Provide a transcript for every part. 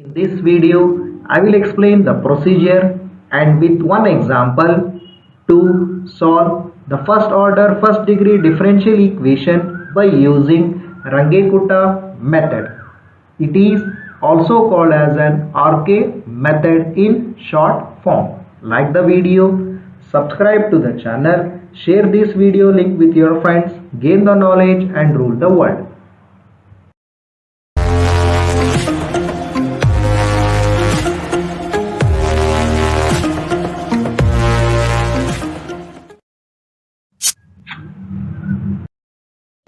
In this video, I will explain the procedure and with one example to solve the first order first degree differential equation by using Runge-Kutta method. It is also called as an RK method in short form. Like the video, subscribe to the channel, share this video link with your friends, gain the knowledge and rule the world.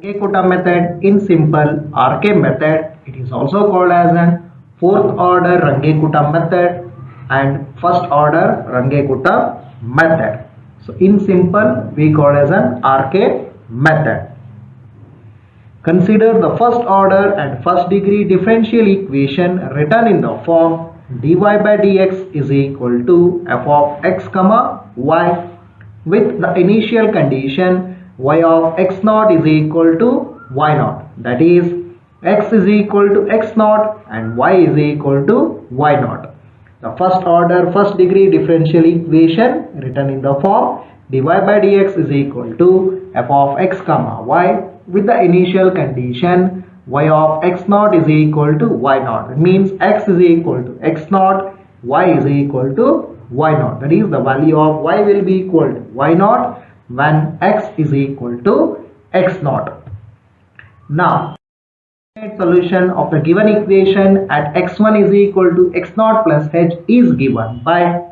Runge-Kutta method in simple RK method. It is also called as an fourth order Runge-Kutta method and first order Runge-Kutta method. So in simple we call as an RK method. Consider the first order and first degree differential equation written in the form dy by dx is equal to f of x comma y with the initial condition y of x naught is equal to y naught, that is x is equal to x naught and y is equal to y naught. The first order first degree differential equation written in the form dy by dx is equal to f of x comma y with the initial condition y of x naught is equal to y naught. It means x is equal to x naught, y is equal to y naught. That is the value of y will be equal to y naught when x is equal to x naught. Now, solution of the given equation at x1 is equal to x naught plus h is given by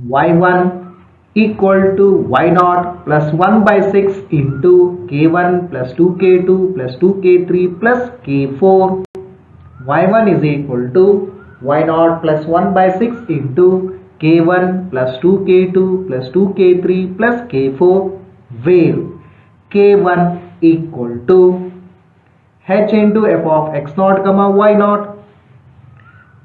y1 equal to y naught plus 1 by 6 into k1 plus 2k2 plus 2k3 plus k4. y1 is equal to y naught plus 1 by 6 into k1 plus 2k2 plus 2k3 plus k4, where k1 equal to h into f of x naught comma y naught,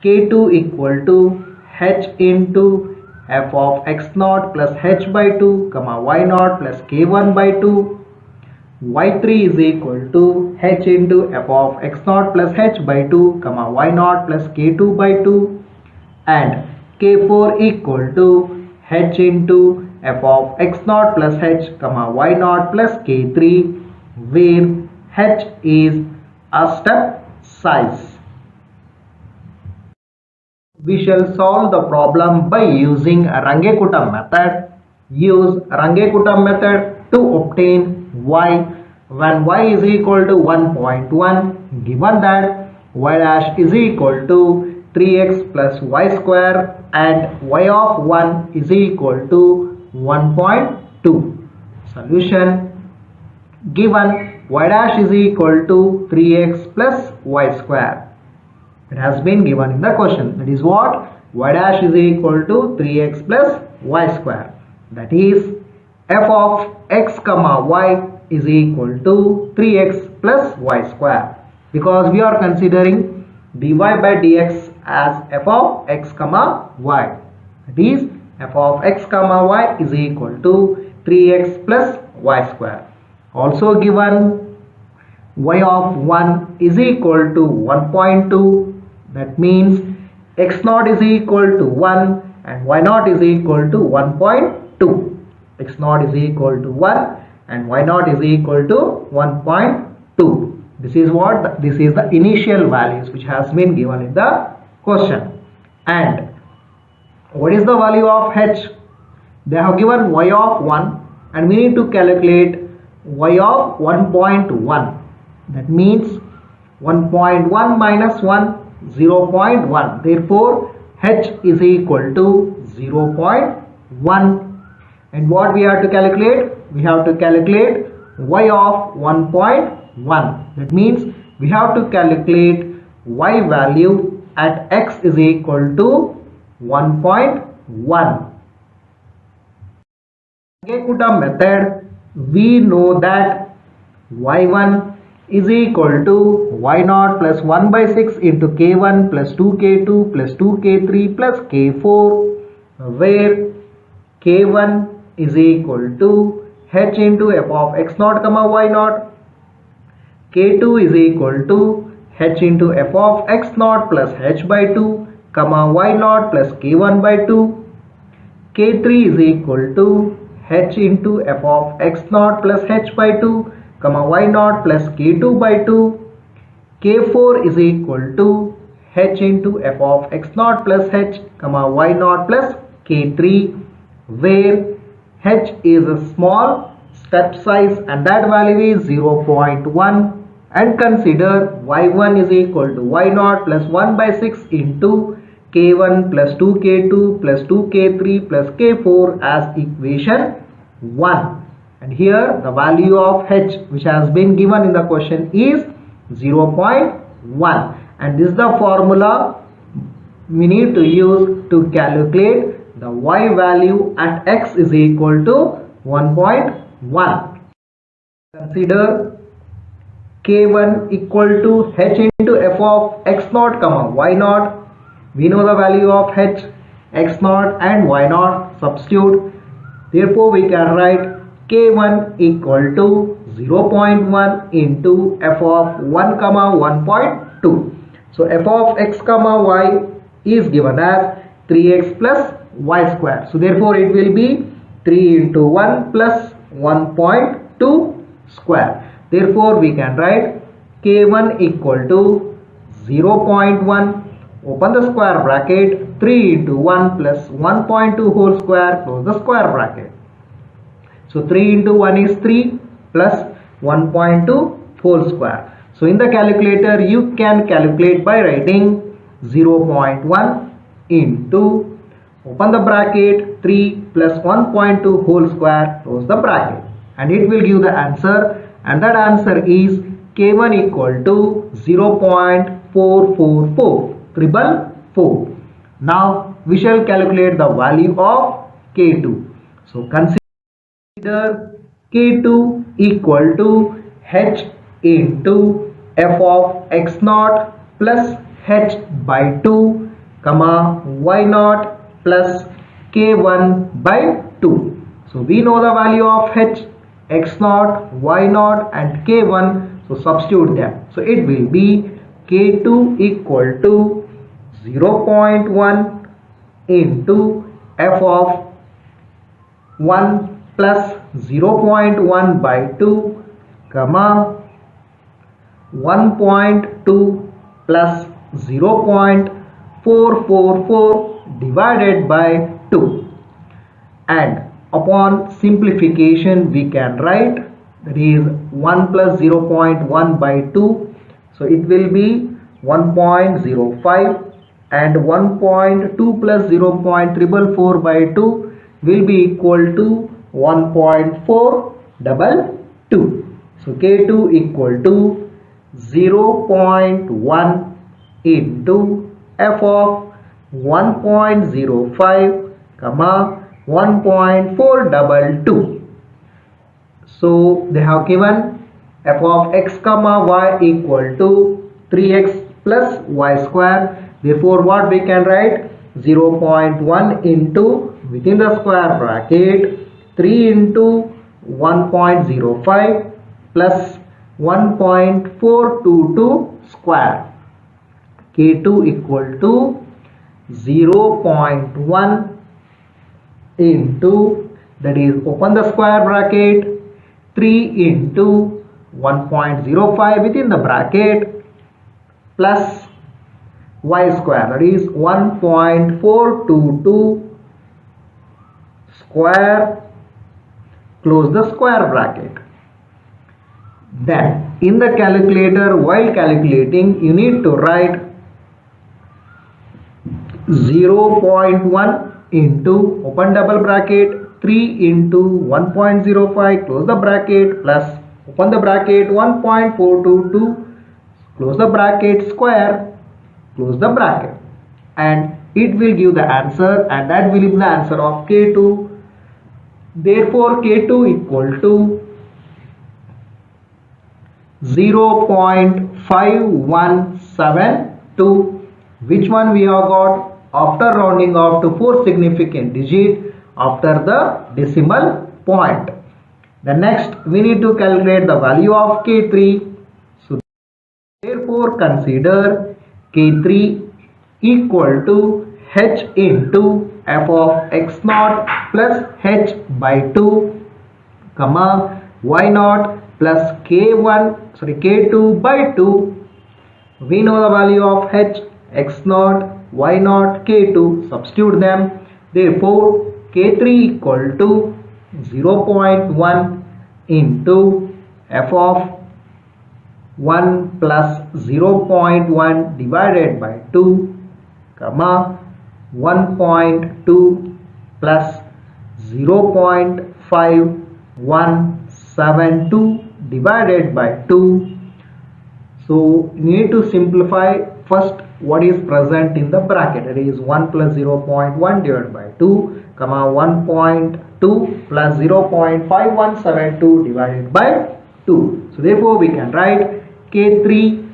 k2 equal to h into f of x naught plus h by 2 comma y naught plus k1 by 2, y3 is equal to h into f of x naught plus h by 2 comma y naught plus k2 by 2, and k4 equal to h into f of x naught plus h comma y naught plus k3, where h is a step size. We shall solve the problem by using a Runge-Kutta method. Use Runge-Kutta method to obtain y when y is equal to 1.1, given that y dash is equal to 3x plus y square and y of 1 is equal to 1.2. Solution: given y dash is equal to 3x plus y square. It has been given in the question. That is what? Y dash is equal to 3x plus y square. That is f of x comma y is equal to 3x plus y square, because we are considering dy by dx as f of x comma y. That is f of x comma y is equal to 3x plus y square. Also given y of 1 is equal to 1.2. That means x naught is equal to 1 and y naught is equal to 1.2. X naught is equal to 1 and y naught is equal to 1.2. This is what? This is the initial values which has been given in the question. And what is the value of h? They have given y of 1 and we need to calculate y of 1.1. That means 1.1 minus 1, 0.1. Therefore, h is equal to 0.1. And what we have to calculate? We have to calculate y of 1.1. That means we have to calculate y value at x is equal to 1.1. Runge-Kutta method, we know that y1 is equal to y naught plus 1 by 6 into k1 plus 2k2 plus 2k3 plus k4, where k1 is equal to h into f of x naught comma y naught, k2 is equal to h into f of x naught plus h by 2 comma y naught plus k1 by 2. K3 is equal to h into f of x naught plus h by 2 comma y naught plus k2 by 2. K4 is equal to h into f of x naught plus h comma y naught plus k3, where h is a small step size and that value is 0.1, and consider y1 is equal to y naught plus 1 by 6 into k1 plus 2k2 plus 2k3 plus k4 as equation 1, and here the value of h which has been given in the question is 0.1, and this is the formula we need to use to calculate the y value at x is equal to 1.1. Consider k1 equal to h into f of x naught comma y naught. We know the value of h, x naught and y naught. Substitute. Therefore, we can write k1 equal to 0.1 into f of 1 comma 1.2. So f of x comma y is given as 3x plus y square. So therefore, it will be 3 into 1 plus 1.2 square. Therefore, we can write k1 equal to 0.1, open the square bracket, 3 into 1 plus 1.2 whole square, close the square bracket. So 3 into 1 is 3 plus 1.2 whole square. So in the calculator, you can calculate by writing 0.1 into, open the bracket, 3 plus 1.2 whole square, close the bracket, and it will give the answer, and that answer is k1 equal to 0.444. Now we shall calculate the value of k2. So consider k2 equal to h into f of x naught plus h by 2 comma y naught plus k1 by 2. So we know the value of h, x naught, y naught and k1. So substitute them. So it will be k2 equal to 0.1 into f of 1 plus 0.1 by 2 comma 1.2 plus 0.444 divided by 2, and upon simplification we can write that is 1 plus 0.1 by 2, so it will be 1.05, and 1.2 plus 0.444 by 2 will be equal to 1.422. So k2 equal to 0.1 into f of 1.05 comma 1.422. So they have given f of x comma y equal to 3x plus y square. Therefore, what we can write? 0.1 into, within the square bracket, 3 into 1.05 plus 1.422 square. K2 equal to 0.1 into, that is, open the square bracket, 3 into 1.05 within the bracket plus y square, that is 1.422 square, close the square bracket. Then in the calculator, while calculating, you need to write 0.1 into, open double bracket, 3 into 1.05, close the bracket, plus, open the bracket, 1.422, close the bracket, square, close the bracket, and it will give the answer, and that will be the answer of k2. Therefore, k2 equal to 0.5172. Which one we have got? After rounding off to 4 significant digits after the decimal point. The next we need to calculate the value of k3. Therefore, consider K3 equal to h into f of x naught plus h by 2, comma y naught plus k2 by 2. We know the value of h, x naught, y naught, k2. Substitute them. Therefore, k3 equal to 0.1 into f of 1 plus 0.1 divided by 2, comma 1.2 plus 0.5172 divided by 2. So you need to simplify first what is present in the bracket. It is 1 plus 0.1 divided by 2, comma 1.2 plus 0.5172 divided by 2. So therefore we can write K3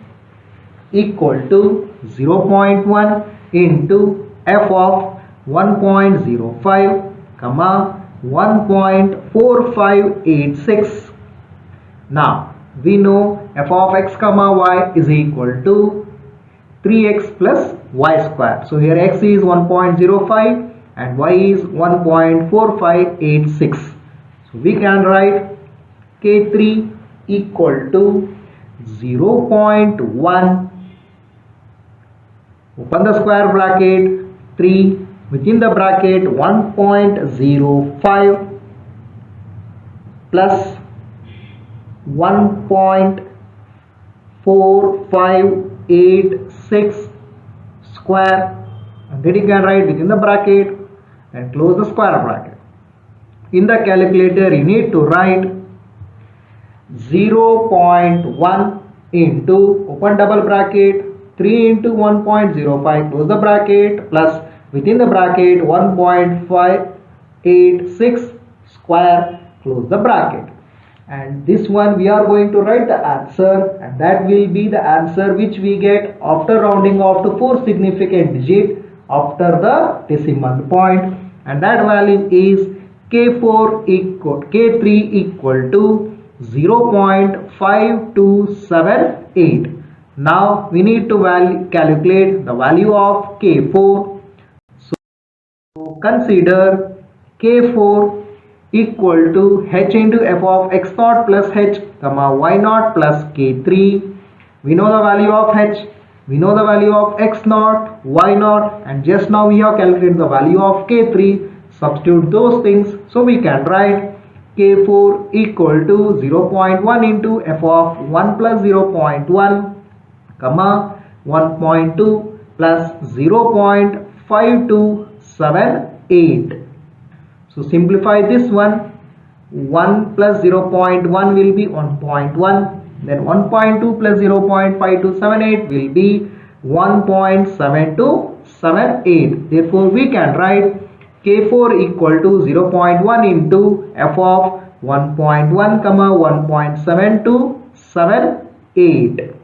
equal to 0.1 into f of 1.05, comma 1.4586. Now we know f of x comma y is equal to 3x plus y square. So here x is 1.05 and y is 1.4586. So we can write K3 equal to 0.1, open the square bracket, 3 within the bracket 1.05 plus 1.4586 square, and then you can write within the bracket and close the square bracket. In the calculator you need to write 0.1 into, open double bracket, 3 into 1.05, close the bracket, plus within the bracket 1.586 square, close the bracket. And this one we are going to write the answer, and that will be the answer which we get after rounding off to 4 significant digits after the decimal point, and that value is K3 equal to 0.5278. Now we need to calculate the value of K4. So consider K4 equal to h into f of x naught plus h, comma y naught plus K3. We know the value of h, we know the value of x naught, y naught, and just now we have calculated the value of K3. Substitute those things, so we can write K4 equal to 0.1 into f of 1 plus 0.1, comma 1.2 plus 0.5278. So simplify this one. 1 plus 0.1 will be 1.1, then 1.2 plus 0.5278 will be 1.7278. Therefore we can write K4 equal to 0.1 into f of 1.1, comma 1.7278.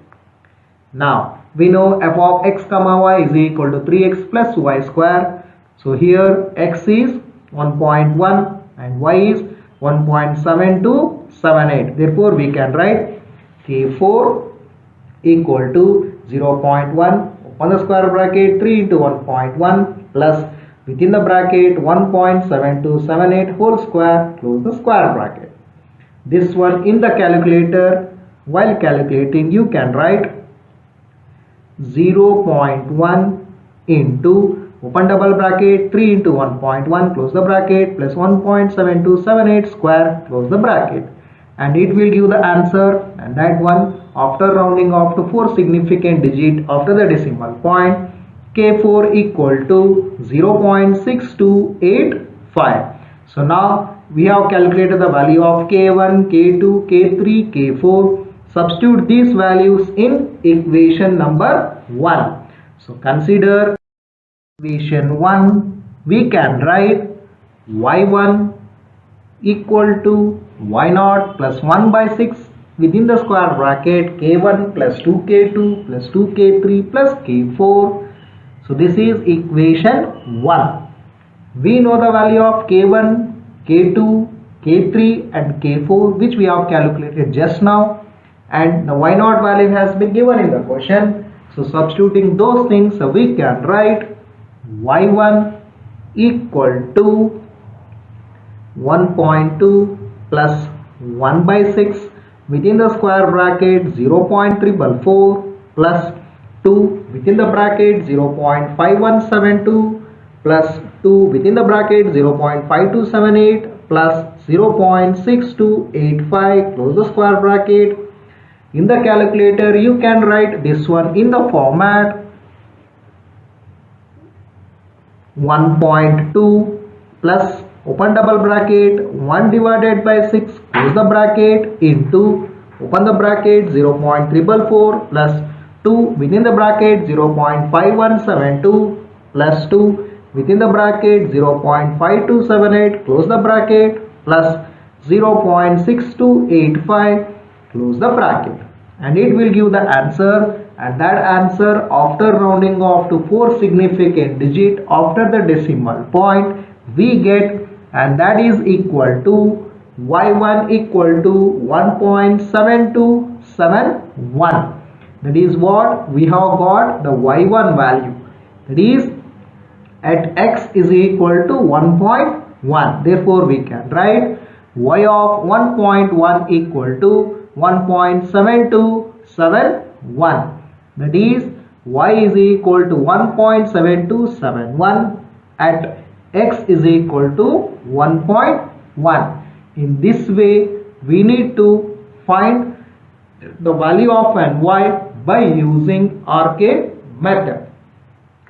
Now we know f of x comma y is equal to 3x plus y square. So here x is 1.1 and y is 1.7278. Therefore we can write K4 equal to 0.1, open the square bracket, 3 into 1.1 plus within the bracket 1.7278 whole square, close the square bracket. This one in the calculator, while calculating you can write 0.1 into, open double bracket, 3 into 1.1, close the bracket, plus 1.7278 square, close the bracket, and it will give the answer, and that one after rounding off to 4 significant digits after the decimal point, K4 equal to 0.6285. So now we have calculated the value of K1, K2, K3, K4. Substitute these values in equation number 1. So consider equation 1. We can write y1 equal to y0 plus 1 by 6 within the square bracket K1 plus 2K2 plus 2K3 plus K4. So this is equation 1. We know the value of K1, K2, K3 and K4 which we have calculated just now, and the y naught value has been given in the question. So substituting those things, we can write y1 equal to 1.2 plus 1 by 6 within the square bracket 0.344 plus 2 within the bracket 0.5172 plus 2 within the bracket 0.5278 plus 0.6285, close the square bracket. In the calculator you can write this one in the format 1.2 plus open double bracket 1 divided by 6, close the bracket, into open the bracket 0.344 plus 2 within the bracket 0.5172 plus 2 within the bracket 0.5278, close the bracket, plus 0.6285, close the bracket, and it will give the answer. And that answer, after rounding off to 4 significant digit after the decimal point, we get, and that is equal to y1 equal to 1.7271. That is what we have got, the y1 value, that is at x is equal to 1.1. Therefore we can write y of 1.1 equal to 1.7271. That is y is equal to 1.7271 at x is equal to 1.1. In this way we need to find the value of ny by using RK method.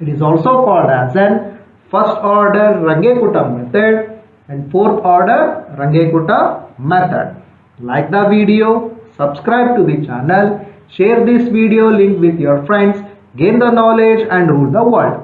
It is also called as an first order Runge-Kutta method and fourth order Runge-Kutta method. Like the video, subscribe to the channel, share this video link with your friends, gain the knowledge and rule the world.